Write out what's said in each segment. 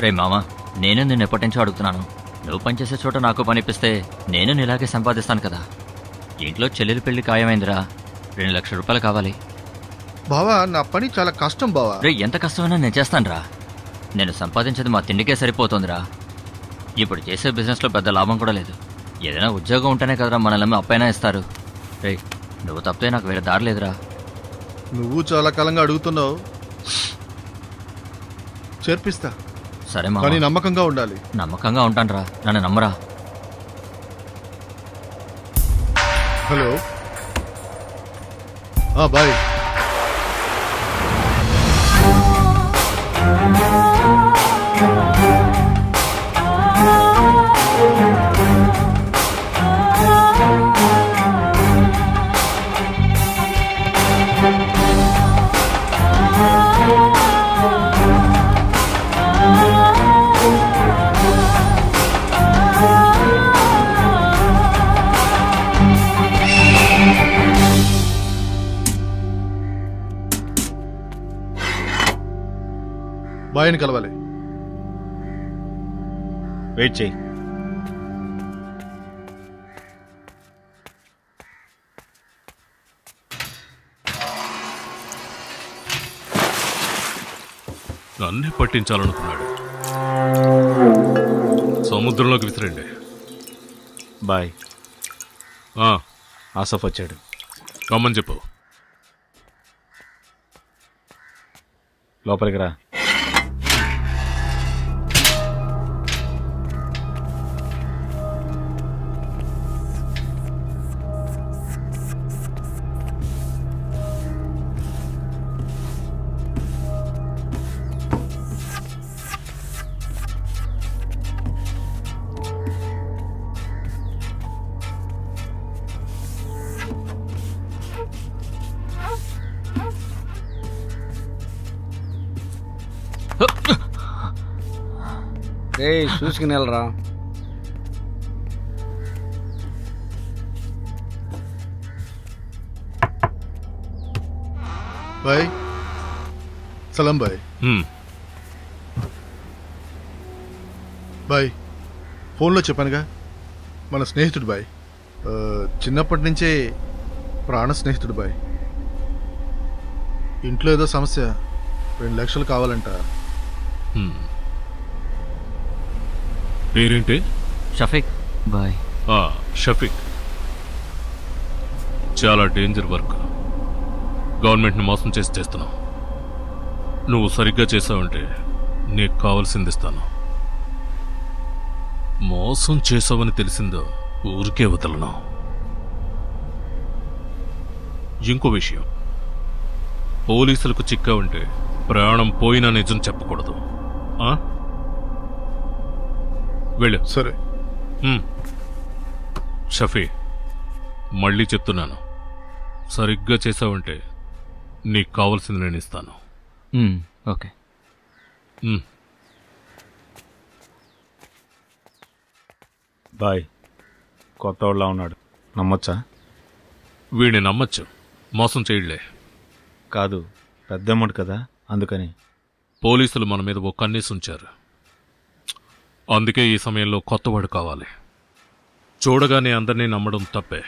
రే మామ, నేను నిన్ను ఎప్పటి నుంచో అడుగుతున్నాను. నువ్వు పనిచేసే చోట నాకు పనిపిస్తే నేను నీలాగే సంపాదిస్తాను కదా. ఇంట్లో చెల్లెలి పెళ్లి ఖాయమైందిరా. 2 లక్షల రూపాయలు కావాలి. బావా, నా పని చాలా కష్టం బావా. రే, ఎంత కష్టమైనా నేను చేస్తానురా. నేను సంపాదించేది మా తిండికే సరిపోతుందిరా. ఇప్పుడు చేసే బిజినెస్లో పెద్ద లాభం కూడా లేదు. ఏదైనా ఉద్యోగం ఉంటేనే కదరా మనల్ని అప్పైనా ఇస్తారు. రే, నువ్వు తప్పితే నాకు వేరే దారి లేదురా. నువ్వు చాలా కాలంగా అడుగుతున్నావు, చేర్పిస్తా. సరే మా, కానీ నమ్మకంగా ఉండాలి. నమ్మకంగా ఉంటానురా, నన్ను నమ్మరా. Hello, bye. బాయ్ని కలవాలి. వెయిట్ చేయి. నన్నే పట్టించాలనుకున్నాడు. సముద్రంలోకి విసిరండి. బాయ్. ఆసఫ్ వచ్చాడు, రమ్మని చెప్పు. లోపలికి రా. చూసుకుని వెళ్ళరా. బాయ్. సలాం బాయ్. బాయ్, ఫోన్లో చెప్పానుగా, మన స్నేహితుడు బాయ్. చిన్నప్పటి నుంచే ప్రాణ స్నేహితుడు బాయ్. ఇంట్లో ఏదో సమస్య, 2 లక్షలు కావాలంట. పేరేంటి? షఫీక్ బాయ్. షఫీక్, చాలా డేంజర్ వర్క్. గవర్నమెంట్ని మోసం చేసి చేస్తున్నావు. నువ్వు సరిగ్గా చేసావంటే నీకు కావాల్సింది ఇస్తాను. మోసం చేసావని తెలిసిందో ఊరికే వదలను. ఇంకో విషయం, పోలీసులకు చిక్కావంటే ప్రాణం పోయినా నిజం చెప్పకూడదు. వెళ్ళు. సరే. షఫీ, మళ్ళీ చెప్తున్నాను, సరిగ్గా చేసావంటే నీకు కావాల్సింది నేను ఇస్తాను. ఓకే. బాయ్, కొత్త వాళ్ళ ఉన్నాడు, నమ్మొచ్చా? వీడిని నమ్మచ్చు, మోసం చేయలే. కాదు, పెద్ద అమౌంట్ కదా, అందుకని. పోలీసులు మన మీద ఓ కన్నేసి ఉంచారు. అందుకే ఈ సమయంలో కొత్తవాడు కావాలి. చూడగానే అందరినీ నమ్మడం తప్పే,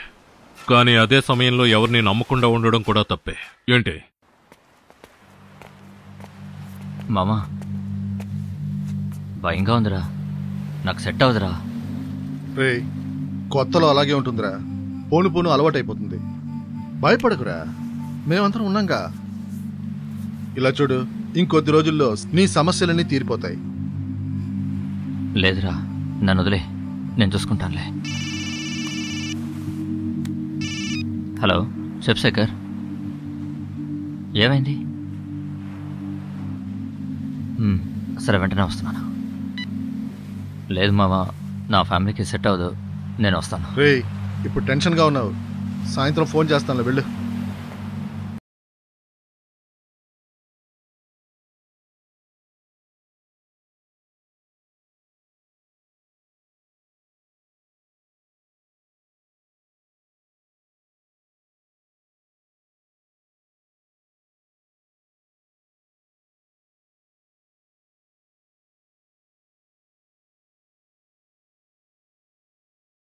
కానీ అదే సమయంలో ఎవరిని నమ్మకుండా ఉండడం కూడా తప్పే. ఏంటి మామా, భయంగా ఉందిరా, నాకు సెట్ అవుదురా. రే, కొత్తలో అలాగే ఉంటుందిరా, పోను పోను అలవాటైపోతుంది. భయపడకురా, మేమందరం ఉన్నాంగా. ఇలా చూడు, ఇంకొద్ది రోజుల్లో నీ సమస్యలన్నీ తీరిపోతాయి. లేదురా, నన్ను వదిలే, నేను చూసుకుంటానులే. హలో, చెప్పు శేఖర్, ఏమైంది? సరే, వెంటనే వస్తున్నాను. లేదు మామ, నా ఫ్యామిలీకి సెట్ అవ్వదు, నేను వస్తాను. రే, ఇప్పుడు టెన్షన్గా ఉన్నావు, సాయంత్రం ఫోన్ చేస్తానులే, వెళ్ళు.